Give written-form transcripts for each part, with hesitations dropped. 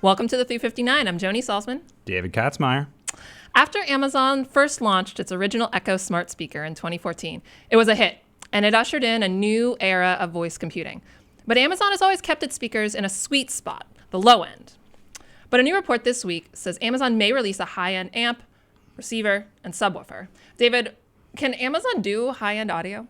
Welcome to the 359. I'm Joni Salzman. David Katzmeyer. After Amazon first launched its original Echo smart speaker in 2014, it was a hit, and it ushered in a new era of voice computing. But Amazon has always kept its speakers in a sweet spot, the low end. But a new report this week says Amazon may release a high-end amp, receiver, and subwoofer. David, can Amazon do high-end audio?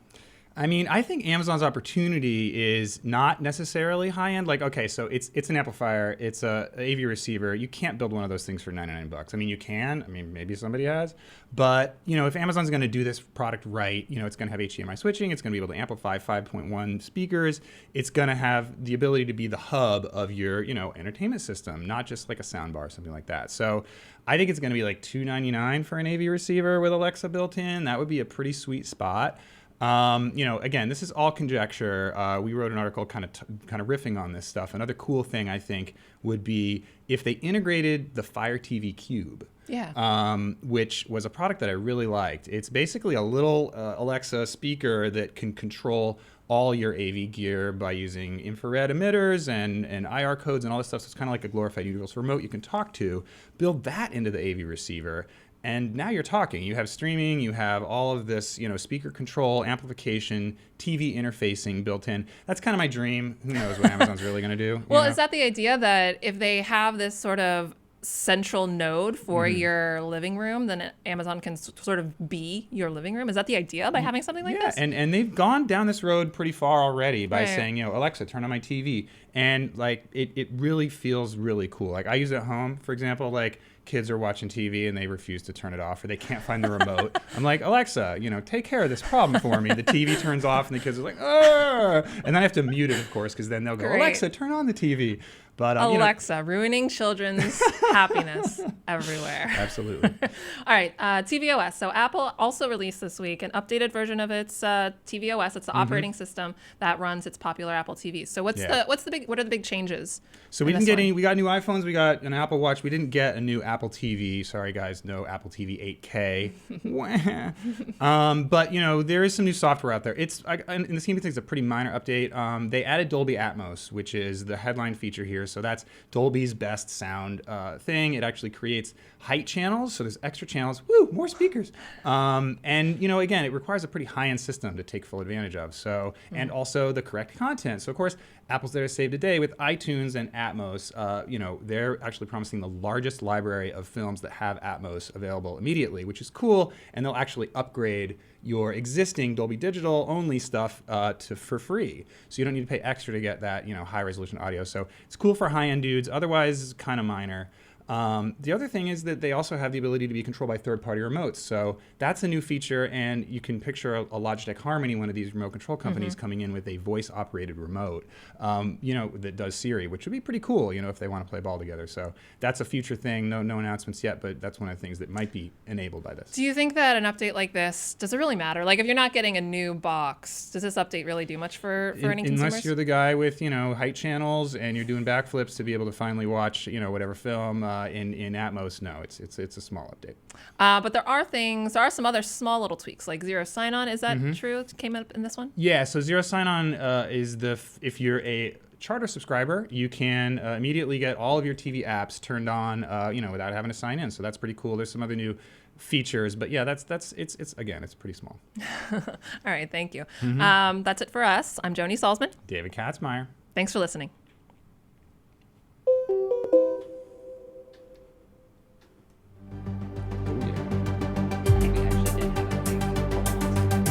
I mean, I think Amazon's opportunity is not necessarily high-end. Like, okay, so it's an amplifier, it's a AV receiver. You can't build one of those things for $99. I mean, you can. I mean, maybe somebody has. But, you know, if Amazon's going to do this product right, you know, it's going to have HDMI switching. It's going to be able to amplify 5.1 speakers. It's going to have the ability to be the hub of your, you know, entertainment system, not just like a soundbar or something like that. So I think it's going to be like $299 for an AV receiver with Alexa built in. That would be a pretty sweet spot. You know, again, this is all conjecture. We wrote an article kind of riffing on this stuff. Another cool thing I think would be if they integrated the Fire TV Cube. Yeah. Which was a product that I really liked. It's basically a little Alexa speaker that can control all your AV gear by using infrared emitters and IR codes and all this stuff. So it's kind of like a glorified universal remote you can talk to. Build that into the AV receiver. And now you're talking. You have streaming, you have all of this, you know, speaker control, amplification, TV interfacing built in. That's kind of my dream. Who knows what Amazon's really going to do? Well, is that the idea that if they have this sort of central node for your living room, then Amazon can sort of be your living room? Is that the idea by having something like this? Yeah, and they've gone down this road pretty far already by saying, you know, Alexa, turn on my TV. And like, it really feels really cool. Like I use it at home, for example, like kids are watching TV and they refuse to turn it off or they can't find the remote. I'm like, Alexa, you know, take care of this problem for me. The TV turns off and the kids are like, ah! And then I have to mute it, of course, because then they'll go, Alexa, turn on the TV. But Alexa, ruining children's happiness everywhere. Absolutely. All right, tvOS. So Apple also released this week an updated version of its tvOS. It's the operating system that runs its popular Apple TVs. So what are the big changes? So we got new iPhones, we got an Apple Watch. We didn't get a new Apple TV. Sorry guys, no Apple TV 8K. But you know, there is some new software out there. It's in the scheme of things, it's a pretty minor update. They added Dolby Atmos, which is the headline feature here. So that's Dolby's best sound thing. It actually creates height channels. So there's extra channels. Woo, more speakers. And you know, again, it requires a pretty high-end system to take full advantage of. So and also the correct content. So of course, Apple's there to save the day with iTunes and Atmos. You know, they're actually promising the largest library of films that have Atmos available immediately, which is cool. And they'll actually upgrade your existing Dolby Digital only stuff for free. So you don't need to pay extra to get that, you know, high resolution audio. So it's cool for high-end dudes. Otherwise, it's kind of minor. The other thing is that they also have the ability to be controlled by third-party remotes. So that's a new feature, and you can picture a Logitech Harmony, one of these remote control companies, coming in with a voice-operated remote, you know, that does Siri, which would be pretty cool, you know, if they want to play ball together. So that's a future thing. No announcements yet, but that's one of the things that might be enabled by this. Do you think that an update like this, does it really matter? Like if you're not getting a new box, does this update really do much for any consumers? Unless you're the guy with, you know, height channels and you're doing backflips to be able to finally watch, you know, whatever film in Atmos, no, it's a small update. But there are some other small little tweaks, like zero sign-on. Is that true? It came up in this one? Yeah, so zero sign-on is if you're a Charter subscriber, you can immediately get all of your TV apps turned on, you know, without having to sign in. So that's pretty cool. There's some other new features, but yeah, it's pretty small. All right, thank you. That's it for us. I'm Joni Salzman. David Katzmeyer. Thanks for listening.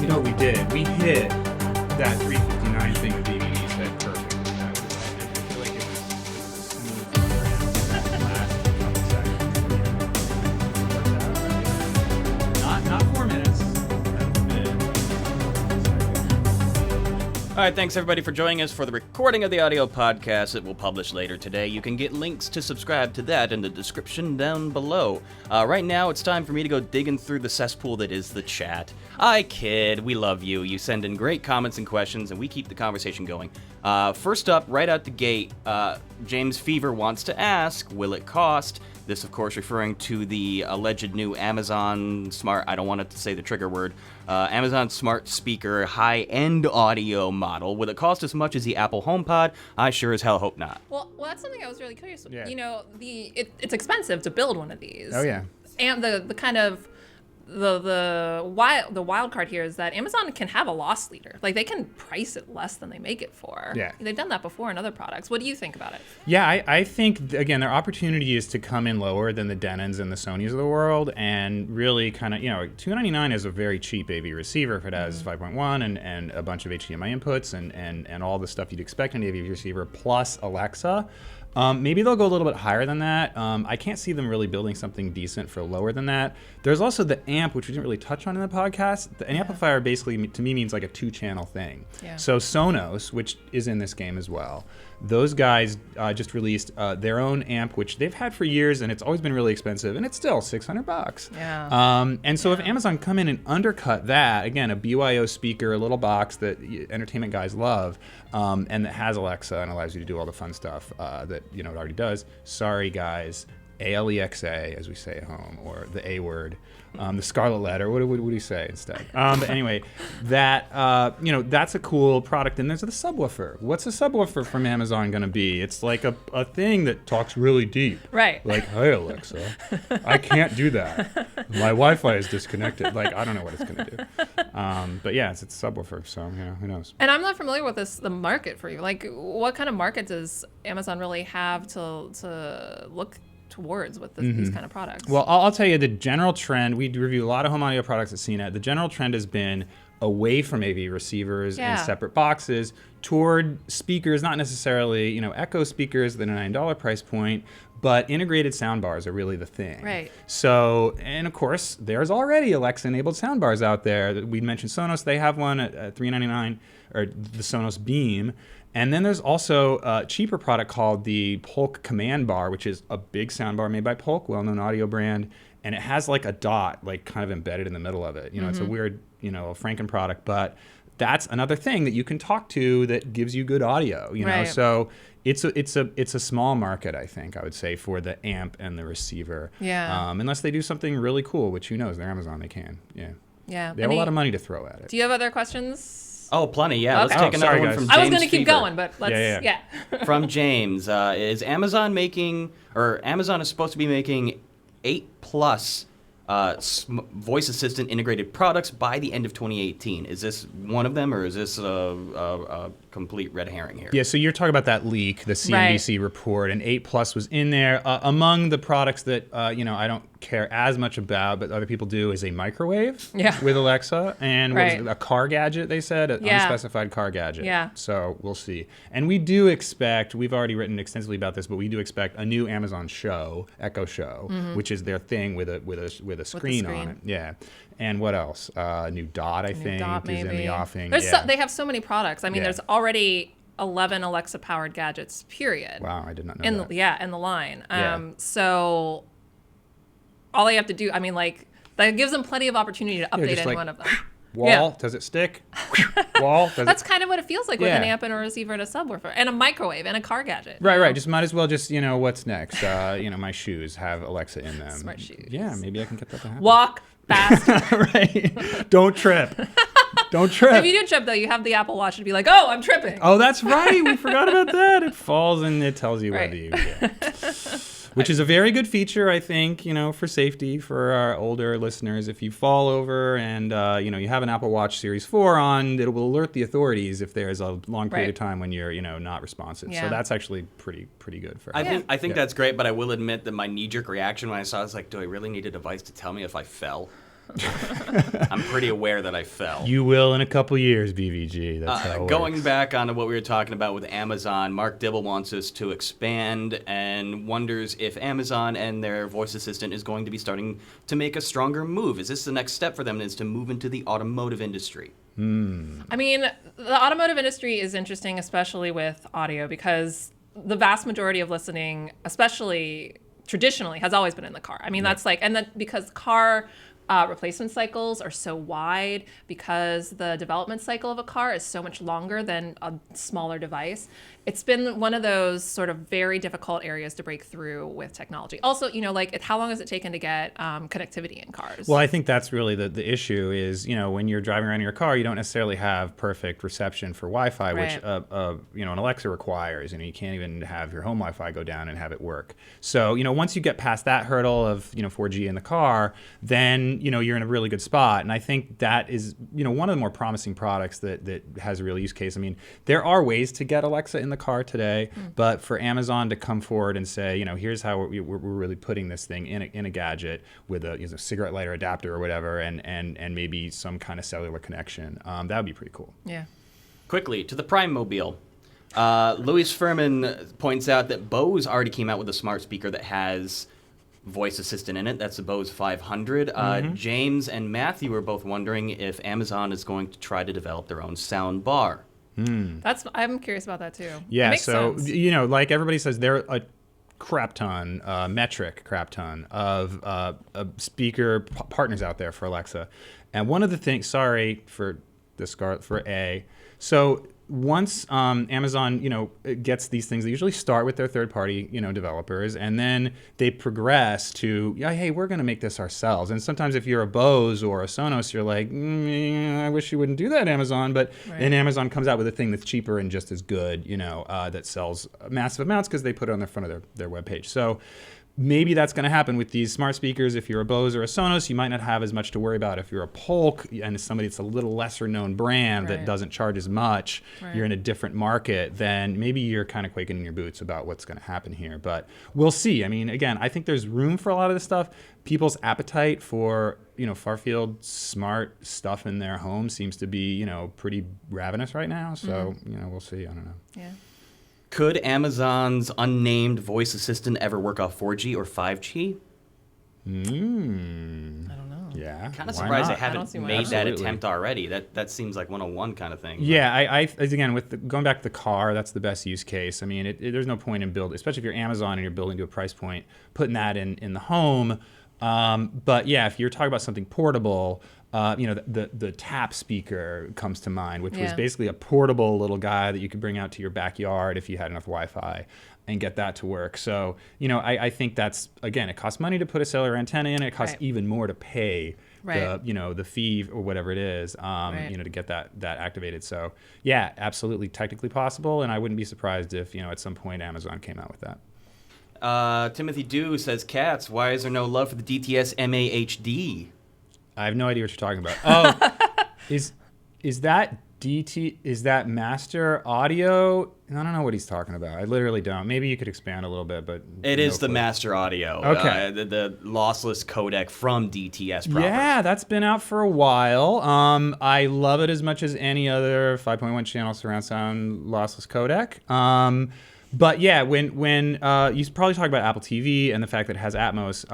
You know what we did? We hit that 359 thing with DVD set perfect. I feel like it was smooth. Last not 4 minutes. All right, thanks everybody for joining us for the recording of the audio podcast that we'll publish later today. You can get links to subscribe to that in the description down below. Right now, it's time for me to go digging through the cesspool that is the chat. I kid, we love you. You send in great comments and questions, and we keep the conversation going. First up, right out the gate, James Fever wants to ask, will it cost? This, of course, referring to the alleged new Amazon Smart, I don't want it to say the trigger word, Amazon Smart Speaker high-end audio model. Will it cost as much as the Apple HomePod? I sure as hell hope not. Well, that's something I was really curious about. Yeah. You know, it's expensive to build one of these. Oh, yeah. And the kind of the wild card here is that Amazon can have a loss leader. Like, they can price it less than they make it for. Yeah. They've done that before in other products. What do you think about it? Yeah, I think, again, their opportunity is to come in lower than the Denons and the Sonys of the world and really kind of, $299 is a very cheap AV receiver if it has 5.1 and a bunch of HDMI inputs and all the stuff you'd expect in an AV receiver plus Alexa. Maybe they'll go a little bit higher than that. I can't see them really building something decent for lower than that. There's also the amp, which we didn't really touch on in the podcast. An amplifier basically, to me, means like a 2-channel thing. Yeah. So Sonos, which is in this game as well, those guys just released their own amp, which they've had for years, and it's always been really expensive, and it's still $600. Yeah. And so if Amazon come in and undercut that, again, a BYO speaker, a little box that entertainment guys love, and that has Alexa and allows you to do all the fun stuff that it already does. Sorry, guys. ALEXA, as we say at home, or the A word, the scarlet letter. What do we say instead? But anyway, that that's a cool product. And there's the subwoofer. What's a subwoofer from Amazon going to be? It's like a thing that talks really deep. Right. Like, hey Alexa, I can't do that. My Wi-Fi is disconnected. Like, I don't know what it's going to do. But yeah, it's a subwoofer. So who knows? And I'm not familiar with the market for you. Like, what kind of market does Amazon really have to look towards with these kind of products? Well, I'll tell you the general trend. We review a lot of home audio products at CNET. The general trend has been away from AV receivers and separate boxes toward speakers, not necessarily Echo speakers at a $9 price point, but integrated sound bars are really the thing. Right. So, and of course, there's already Alexa-enabled sound bars out there. We mentioned Sonos; they have one at $399, or the Sonos Beam. And then there's also a cheaper product called the Polk Command Bar, which is a big soundbar made by Polk, well-known audio brand, and it has like a dot, like kind of embedded in the middle of it. It's a weird, a Franken product, but that's another thing that you can talk to that gives you good audio. Right. So it's a small market, I think, I would say, for the amp and the receiver. Yeah. Unless they do something really cool, which who knows? They're Amazon, they can. Yeah. Yeah. They have a lot of money to throw at it. Do you have other questions? Oh, plenty, yeah. Okay. Let's take another one guys. from James I was going to keep Fever. going, but let's, yeah. From James, is Amazon making, or Amazon is supposed to be making 8+ voice assistant integrated products by the end of 2018. Is this one of them, or is this a complete red herring here? Yeah, so you're talking about that leak, the CNBC report, and 8+ was in there. Among the products that I don't care as much about, but other people do, is a microwave with Alexa, and what was it, a car gadget, they said, an unspecified car gadget. Yeah. So we'll see. And we do expect, we've already written extensively about this, but we do expect a new Amazon Show, Echo Show, which is their thing with a screen on it. Yeah. And what else? New Dot, I think, is in the offing. They have so many products. I mean, there's already 11 Alexa-powered gadgets, period. Wow, I did not know that. In the line. So all they have to do, I mean, like, that gives them plenty of opportunity to update any one of them. Wall, does it stick? Wall, does That's kind of what it feels like with an amp and a receiver and a subwoofer and a microwave and a car gadget. Right. Just might as well just, what's next? My shoes have Alexa in them. Smart shoes. Yeah, maybe I can get that to happen. Walk fast. Right. Don't trip. Don't trip. If you do trip, though, you have the Apple Watch to be like, oh, I'm tripping. Oh, that's right. We forgot about that. It falls and it tells you whether you which is a very good feature, I think, for safety for our older listeners. If you fall over and, you have an Apple Watch Series 4 on, it will alert the authorities if there's a long period of time when you're, not responsive. Yeah. So that's actually pretty good for I think that's great, but I will admit that my knee-jerk reaction when I saw it was like, do I really need a device to tell me if I fell? I'm pretty aware that I fell. You will in a couple years, BVG. That's how it going works. back on to what we were talking about with Amazon, Mark Dibble wants us to expand and wonders if Amazon and their voice assistant is going to be starting to make a stronger move. Is this the next step for them, is to move into the automotive industry? I mean, the automotive industry is interesting, especially with audio, because the vast majority of listening, especially traditionally, has always been in the car. I mean, that's like, and then because car replacement cycles are so wide because the development cycle of a car is so much longer than a smaller device. It's been one of those sort of very difficult areas to break through with technology. Also, like how long has it taken to get connectivity in cars? Well, I think that's really the issue is, when you're driving around in your car, you don't necessarily have perfect reception for Wi-Fi, which, an Alexa requires. You can't even have your home Wi-Fi go down and have it work. So, once you get past that hurdle of, 4G in the car, then, you're in a really good spot. And I think that is, one of the more promising products that has a real use case. I mean, there are ways to get Alexa in the car today, but for Amazon to come forward and say, here's how we're really putting this thing in a gadget with a cigarette lighter adapter or whatever, and maybe some kind of cellular connection, that would be pretty cool. Yeah. Quickly, to the Prime Mobile. Louis Furman points out that Bose already came out with a smart speaker that has voice assistant in it. That's the Bose 500. James and Matthew were both wondering if Amazon is going to try to develop their own sound bar. I'm curious about that too. Yeah, it makes so sense. like everybody says, there are a crap ton, metric crap ton of speaker partners out there for Alexa, and one of the things. Sorry for the so once Amazon, gets these things, they usually start with their third-party, developers, and then they progress to, hey, we're going to make this ourselves. And sometimes if you're a Bose or a Sonos, you're like, I wish you wouldn't do that, Amazon. But then Amazon comes out with a thing that's cheaper and just as good, that sells massive amounts because they put it on the front of their webpage. So maybe that's going to happen with these smart speakers. If you're a Bose or a Sonos, you might not have as much to worry about. If you're a Polk and somebody that's a little lesser known brand that doesn't charge as much, you're in a different market, then maybe you're kind of quaking in your boots about what's going to happen here. But we'll see. I mean, again, I think there's room for a lot of this stuff. People's appetite for, far-field smart stuff in their home seems to be, pretty ravenous right now. So, we'll see. I don't know. Yeah. Could Amazon's unnamed voice assistant ever work off 4G or 5G? I don't know. Yeah. Kind of why surprised they not? haven't made that attempt already. That seems like 101 kind of thing. Yeah, I again, going back to the car, that's the best use case. I mean, there's no point in building, especially if you're Amazon and you're building to a price point, putting that in the home. But yeah, if you're talking about something portable, the tap speaker comes to mind, which was basically a portable little guy that you could bring out to your backyard if you had enough Wi-Fi and get that to work. So, I think that's, again, it costs money to put a cellular antenna in. It costs even more to pay the fee or whatever it is, to get that activated. So, yeah, absolutely technically possible. And I wouldn't be surprised if, at some point Amazon came out with that. Timothy Dew says, Cats, why is there no love for the DTS MAHD? I have no idea what you're talking about. Oh, is that is that master audio? I don't know what he's talking about. I literally don't. Maybe you could expand a little bit, but it is the master audio. Okay, the lossless codec from DTS proper. Yeah, that's been out for a while. I love it as much as any other 5.1 channel surround sound lossless codec. But yeah, when you probably talk about Apple TV and the fact that it has Atmos,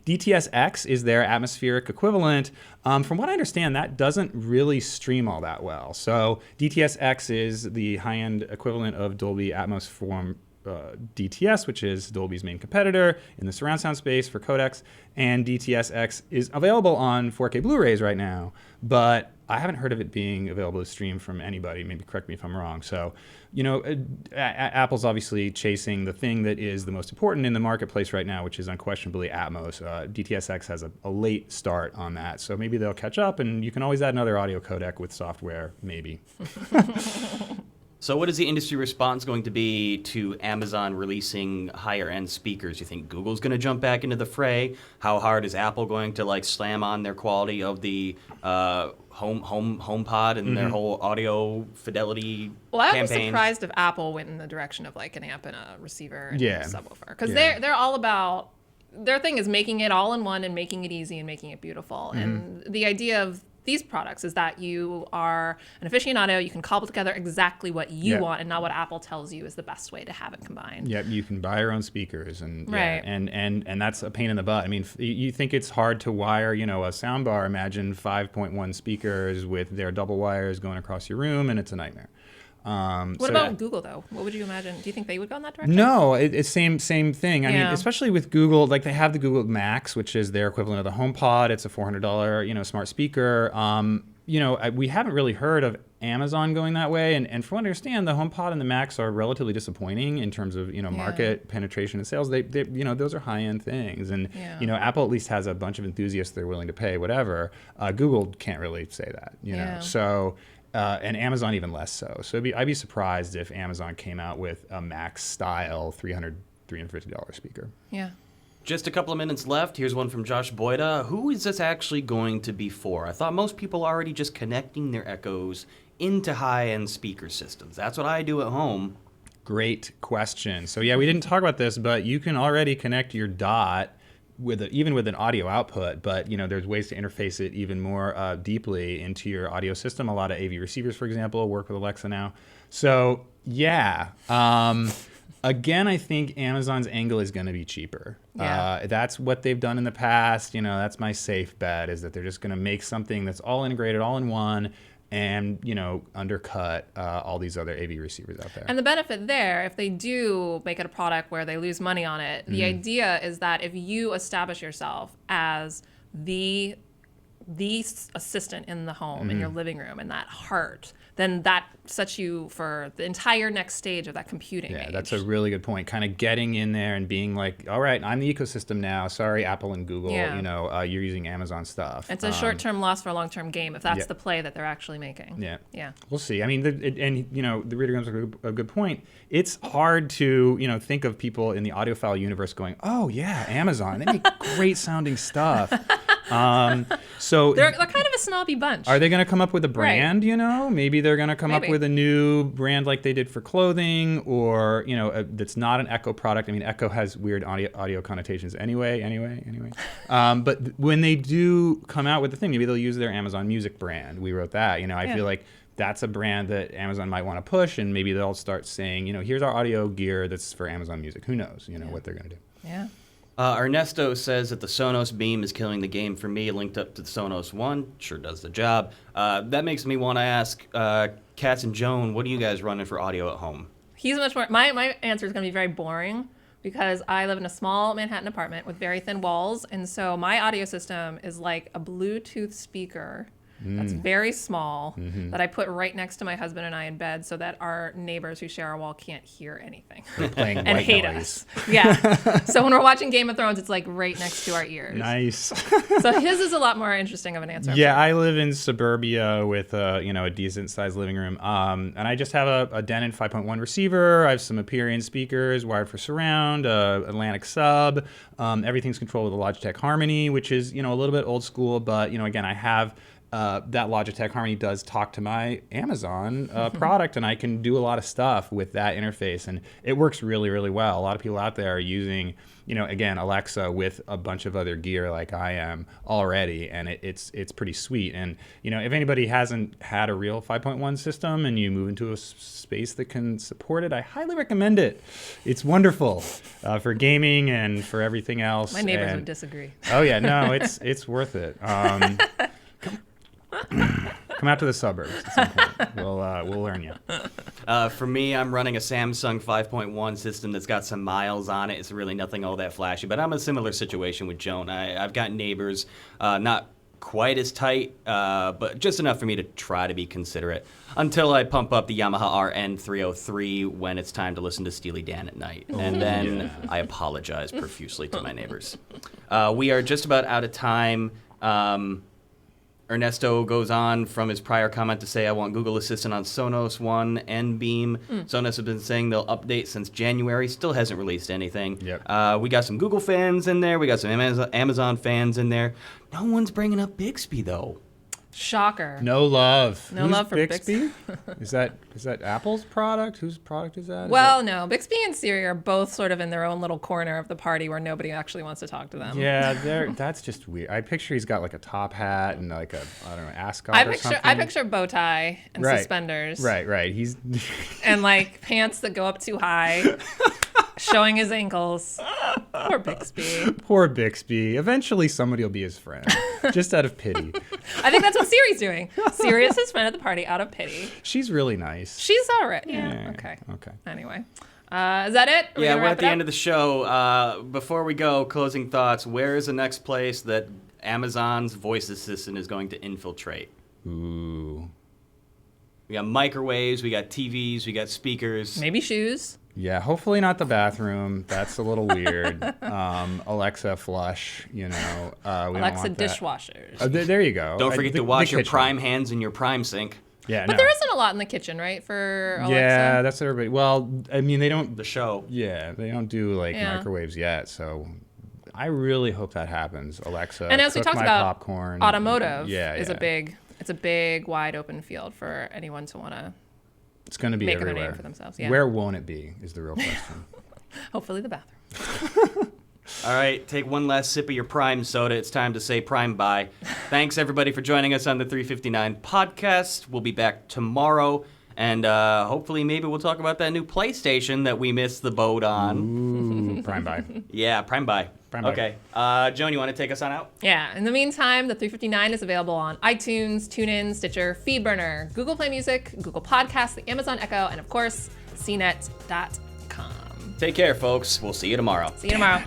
DTS-X is their atmospheric equivalent. From what I understand, that doesn't really stream all that well. So DTS-X is the high-end equivalent of Dolby Atmos from DTS, which is Dolby's main competitor in the surround sound space for codecs. And DTS-X is available on 4K Blu-rays right now, but I haven't heard of it being available to stream from anybody. Maybe correct me if I'm wrong. So, Apple's obviously chasing the thing that is the most important in the marketplace right now, which is unquestionably Atmos. DTS-X has a late start on that. So maybe they'll catch up, and you can always add another audio codec with software, maybe. So what is the industry response going to be to Amazon releasing higher-end speakers? You think Google's going to jump back into the fray? How hard is Apple going to slam on their quality of the HomePod and their whole audio fidelity I'd be campaign? surprised if Apple went in the direction of an amp and a receiver and a subwoofer, because they're all about, their thing is making it all in one and making it easy and making it beautiful. And the idea of these products is that you are an aficionado, you can cobble together exactly what you want and not what Apple tells you is the best way to have it combined. Yeah, you can buy your own speakers, and and that's a pain in the butt. I mean, you think it's hard to wire, a soundbar. Imagine 5.1 speakers with their double wires going across your room, and it's a nightmare. What about Google, though? What would you imagine? Do you think they would go in that direction? No, it's same thing. I mean, Yeah. especially with Google, like they have the Google Max, which is their equivalent of the HomePod. It's a $400, smart speaker. We haven't really heard of Amazon going that way. And from what I understand, the HomePod and the Max are relatively disappointing in terms of, market penetration and sales. They those are high-end things. And, Apple at least has a bunch of enthusiasts they're willing to pay, whatever. Google can't really say that, Yeah. So... and Amazon even less so. So I'd be surprised if Amazon came out with a Max style $350 speaker. Yeah. Just a couple of minutes left. Here's one from Josh Boyda. Who is this actually going to be for? I thought most people are already just connecting their Echoes into high-end speaker systems. That's what I do at home. Great question. So yeah, we didn't talk about this, but you can already connect your Dot even with an audio output, but there's ways to interface it even more deeply into your audio system. A lot of AV receivers, for example, work with Alexa now. So yeah, again, I think Amazon's angle is going to be cheaper. Yeah. That's what they've done in the past. That's my safe bet, is that they're just going to make something that's all integrated, all in one, and undercut all these other AV receivers out there. And the benefit there, if they do make it a product where they lose money on it, the idea is that if you establish yourself as the assistant in the home, in your living room, in that heart, then that sets you for the entire next stage of that computing age. That's a really good point. Kind of getting in there and being like, all right, I'm the ecosystem now. Sorry, Apple and Google, you're using Amazon stuff. It's a short-term loss for a long-term game if that's the play that they're actually making. Yeah. Yeah. We'll see. I mean, the reader comes to a good point. It's hard to, think of people in the audiophile universe going, oh yeah, Amazon, they make great sounding stuff. So they're kind of a snobby bunch. Are they going to come up with a brand, Right. Maybe they're going to come up with a new brand like they did for clothing, or, that's not an Echo product. I mean, Echo has weird audio connotations anyway. But when they do come out with the thing, maybe they'll use their Amazon Music brand. We wrote that. I feel like that's a brand that Amazon might want to push, and maybe they'll start saying, here's our audio gear that's for Amazon Music. Who knows, what they're going to do. Yeah. Ernesto says that the Sonos Beam is killing the game for me. Linked up to the Sonos One. Sure does the job. That makes me want to ask Katz and Joan, what are you guys running for audio at home? He's much more... My answer is going to be very boring because I live in a small Manhattan apartment with very thin walls. And so my audio system is like a Bluetooth speaker that's very small that I put right next to my husband and I in bed so that our neighbors who share our wall can't hear anything Playing and white hate noise. us. Yeah. So when we're watching Game of Thrones, it's like right next to our ears. Nice. So his is a lot more interesting of an answer. Yeah, I live in suburbia with a decent sized living room, and I just have a Denon 5.1 receiver. I have some Aperion speakers, wired for surround, Atlantic sub. Everything's controlled with a Logitech Harmony, which is a little bit old school, but again, I have. That Logitech Harmony does talk to my Amazon product, and I can do a lot of stuff with that interface, and it works really, really well. A lot of people out there are using, again, Alexa with a bunch of other gear like I am already, and it's pretty sweet. And if anybody hasn't had a real 5.1 system and you move into a space that can support it, I highly recommend it. It's wonderful for gaming and for everything else. My neighbors would disagree. Oh yeah, no, it's worth it. Come out to the suburbs at some point. We'll learn you. For me, I'm running a Samsung 5.1 system that's got some miles on it. It's really nothing all that flashy, but I'm in a similar situation with Joan. I've got neighbors, not quite as tight, but just enough for me to try to be considerate until I pump up the Yamaha RN303 when it's time to listen to Steely Dan at night. And then I apologize profusely to my neighbors. We are just about out of time. Ernesto goes on from his prior comment to say, I want Google Assistant on Sonos One and Beam. Sonos has been saying they'll update since January. Still hasn't released anything. Yep. We got some Google fans in there. We got some Amazon fans in there. No one's bringing up Bixby, though. Shocker. No love. No love for Bixby? Is that Apple's product? Whose product is that? Well, no. Bixby and Siri are both sort of in their own little corner of the party where nobody actually wants to talk to them. Yeah, that's just weird. I picture he's got like a top hat and like a, I don't know, ascot or something. I picture bow tie and suspenders. Right. He's and like pants that go up too high. Showing his ankles. Poor Bixby. Poor Bixby. Eventually somebody will be his friend, just out of pity. I think that's what Siri's doing. Siri is his friend at the party out of pity. She's really nice. She's all right. Yeah. Okay. Anyway. Is that it? Yeah, we're at the end of the show. Before we go, closing thoughts. Where is the next place that Amazon's voice assistant is going to infiltrate? Ooh. We got microwaves, we got TVs, we got speakers. Maybe shoes. Yeah, hopefully not the bathroom. That's a little weird. Alexa flush, we Alexa don't want that. dishwashers. There you go. Don't forget to wash your kitchen. Prime hands in your Prime sink. Yeah, But there isn't a lot in the kitchen, right, for Alexa? Yeah, that's everybody. Well, I mean, they don't. The show. Yeah, they don't do microwaves yet, so I really hope that happens. Alexa, And as we cook talked my about, popcorn. automotive is yeah. a big, wide open field for anyone to want to It's going to be make everywhere. a name for themselves. Yeah. Where won't it be is the real question. Hopefully the bathroom. All right, take one last sip of your Prime soda. It's time to say Prime bye. Thanks, everybody, for joining us on the 359 podcast. We'll be back tomorrow, and hopefully maybe we'll talk about that new PlayStation that we missed the boat on. Ooh, Prime bye. Yeah, Prime bye. Prime bye. Okay. Joan, you want to take us on out? Yeah. In the meantime, the 359 is available on iTunes, TuneIn, Stitcher, Feedburner, Google Play Music, Google Podcasts, the Amazon Echo, and of course, CNET.com. Take care, folks. We'll see you tomorrow. See you tomorrow.